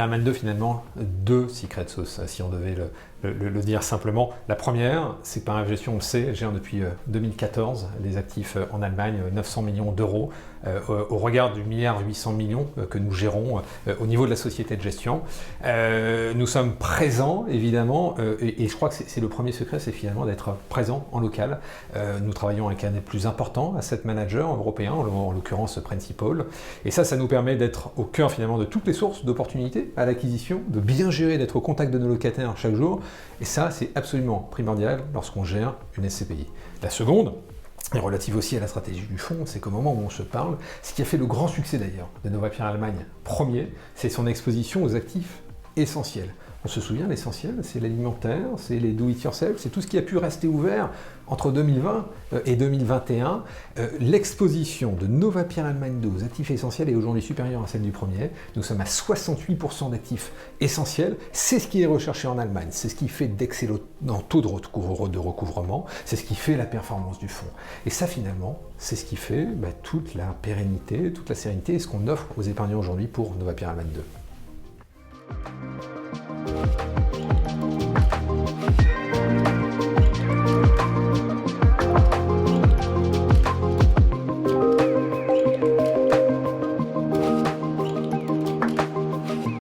Pierre Allemagne 2, finalement, deux secret sauce, si on devait le dire simplement. La première, c'est par gestion, on le sait, elle gère depuis 2014 les actifs en Allemagne, 900 millions d'euros, au regard du milliard 800 millions que nous gérons au niveau de la société de gestion. Nous sommes présents, évidemment, et je crois que c'est le premier secret, c'est finalement d'être présent en local. Nous travaillons avec un des plus importants asset managers européens, en l'occurrence Principal, et ça nous permet d'être au cœur finalement de toutes les sources d'opportunités à l'acquisition, de bien gérer, d'être au contact de nos locataires chaque jour, et ça c'est absolument primordial lorsqu'on gère une SCPI. La seconde, et relative aussi à la stratégie du fonds, c'est qu'au moment où on se parle, ce qui a fait le grand succès d'ailleurs de Novapierre Allemagne premier, c'est son exposition aux actifs essentiels. On se souvient, l'essentiel, c'est l'alimentaire, c'est les do-it-yourself, c'est tout ce qui a pu rester ouvert entre 2020 et 2021. L'exposition de Novapierre Allemagne 2 aux actifs essentiels est aujourd'hui supérieure à celle du premier. Nous sommes à 68% d'actifs essentiels. C'est ce qui est recherché en Allemagne. C'est ce qui fait d'excellents taux de recouvrement. C'est ce qui fait la performance du fonds. Et ça, finalement, c'est ce qui fait toute la pérennité, toute la sérénité et ce qu'on offre aux épargnants aujourd'hui pour Novapierre Allemagne 2.